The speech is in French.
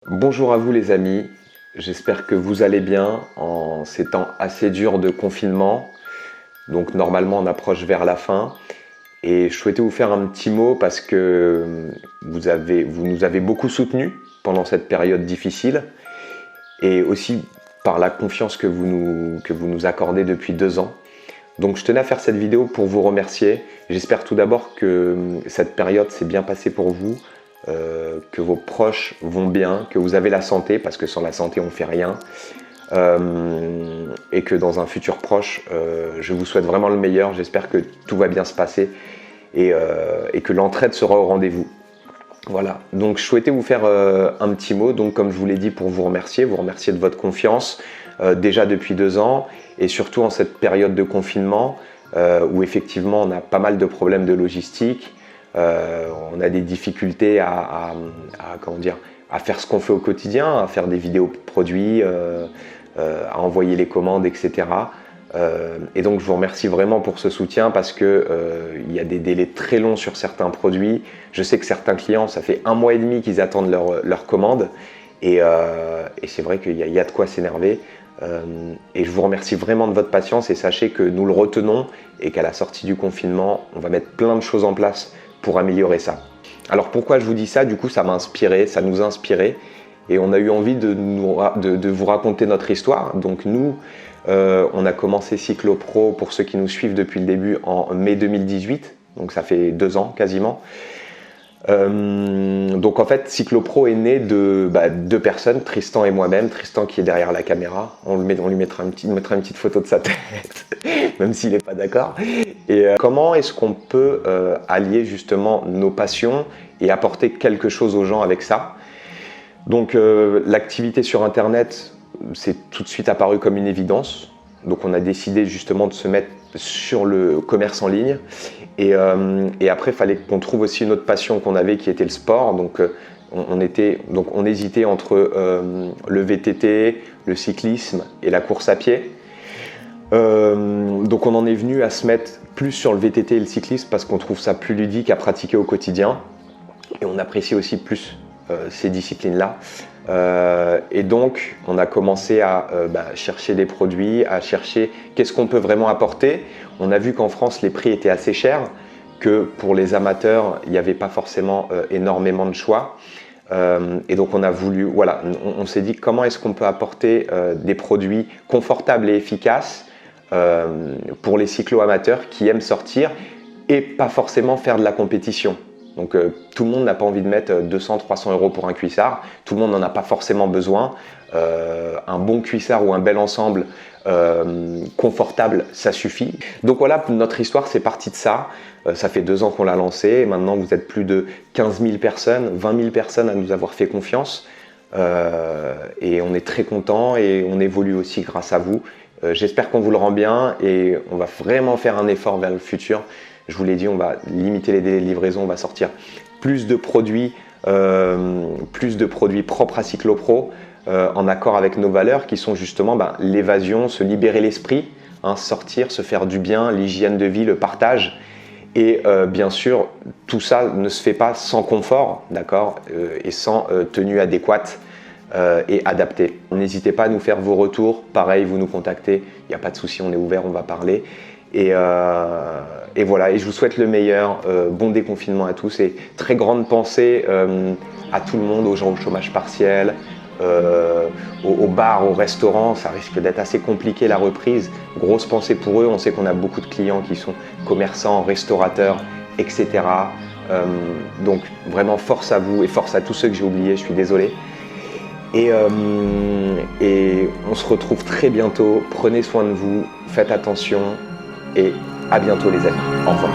Bonjour à vous les amis, j'espère que vous allez bien en ces temps assez durs de confinement. Donc normalement on approche vers la fin et je souhaitais vous faire un petit mot parce que vous nous avez beaucoup soutenus pendant cette période difficile et aussi par la confiance que vous nous accordez depuis 2 ans. Donc je tenais à faire cette vidéo pour vous remercier. J'espère tout d'abord que cette période s'est bien passée pour vous, que vos proches vont bien, que vous avez la santé, parce que sans la santé on ne fait rien, et que dans un futur proche, je vous souhaite vraiment le meilleur. J'espère que tout va bien se passer et que l'entraide sera au rendez-vous. Voilà, donc je souhaitais vous faire un petit mot, donc comme je vous l'ai dit, pour vous remercier de votre confiance, déjà depuis 2 ans, et surtout en cette période de confinement, où effectivement on a pas mal de problèmes de logistique, on a des difficultés comment dire, à faire ce qu'on fait au quotidien, à faire des vidéos produits, à envoyer les commandes, etc. Et donc je vous remercie vraiment pour ce soutien parce que il y a des délais très longs sur certains produits. Je sais que certains clients, ça fait 1 mois et demi qu'ils attendent leur commande et c'est vrai qu'il y a de quoi s'énerver. Et je vous remercie vraiment de votre patience et sachez que nous le retenons et qu'à la sortie du confinement, on va mettre plein de choses en place pour améliorer ça. Alors pourquoi je vous dis ça? Du coup, ça m'a inspiré, ça nous a inspiré et on a eu envie de vous raconter notre histoire. Donc nous, on a commencé Cyclopro, pour ceux qui nous suivent depuis le début, en mai 2018, donc ça fait 2 ans quasiment. Donc en fait, Cyclopro est né de 2 personnes, Tristan et moi-même. Tristan qui est derrière la caméra, on lui mettra une petite photo de sa tête, même s'il n'est pas d'accord. Et comment est-ce qu'on peut allier justement nos passions et apporter quelque chose aux gens avec ça? Donc l'activité sur Internet, c'est tout de suite apparu comme une évidence. Donc on a décidé justement de se mettre sur le commerce en ligne. Et après, il fallait qu'on trouve aussi une autre passion qu'on avait qui était le sport. Donc on hésitait entre le VTT, le cyclisme et la course à pied. Donc on en est venu à se mettre plus sur le VTT et le cyclisme parce qu'on trouve ça plus ludique à pratiquer au quotidien. Et on apprécie aussi plus ces disciplines-là. Et donc, on a commencé à chercher des produits, à chercher qu'est-ce qu'on peut vraiment apporter. On a vu qu'en France, les prix étaient assez chers, que pour les amateurs, il n'y avait pas forcément énormément de choix. Et donc, on a voulu, voilà, on s'est dit comment est-ce qu'on peut apporter des produits confortables et efficaces pour les cyclo-amateurs qui aiment sortir et pas forcément faire de la compétition. Donc tout le monde n'a pas envie de mettre 200-300 € pour un cuissard, tout le monde n'en a pas forcément besoin. Un bon cuissard ou un bel ensemble confortable, ça suffit. Donc voilà, notre histoire c'est parti de ça. Ça fait 2 ans qu'on l'a lancé et maintenant vous êtes plus de 15 000 personnes, 20 000 personnes à nous avoir fait confiance. Et on est très contents et on évolue aussi grâce à vous. J'espère qu'on vous le rend bien et on va vraiment faire un effort vers le futur. Je vous l'ai dit, on va limiter les délais de livraison, on va sortir plus de produits propres à Cyclopro, en accord avec nos valeurs qui sont justement l'évasion, se libérer l'esprit, sortir, se faire du bien, l'hygiène de vie, le partage. Et bien sûr, tout ça ne se fait pas sans confort, d'accord, et sans tenue adéquate et adaptée. N'hésitez pas à nous faire vos retours, pareil, vous nous contactez, il n'y a pas de souci, on est ouvert, on va parler. Et voilà, et je vous souhaite le meilleur, bon déconfinement à tous et très grande pensée à tout le monde, aux gens au chômage partiel, aux bars, aux restaurants. Ça risque d'être assez compliqué la reprise. Grosse pensée pour eux, on sait qu'on a beaucoup de clients qui sont commerçants, restaurateurs, etc. Donc vraiment force à vous et force à tous ceux que j'ai oubliés, je suis désolé. Et on se retrouve très bientôt, prenez soin de vous, faites attention et à bientôt les amis, au revoir.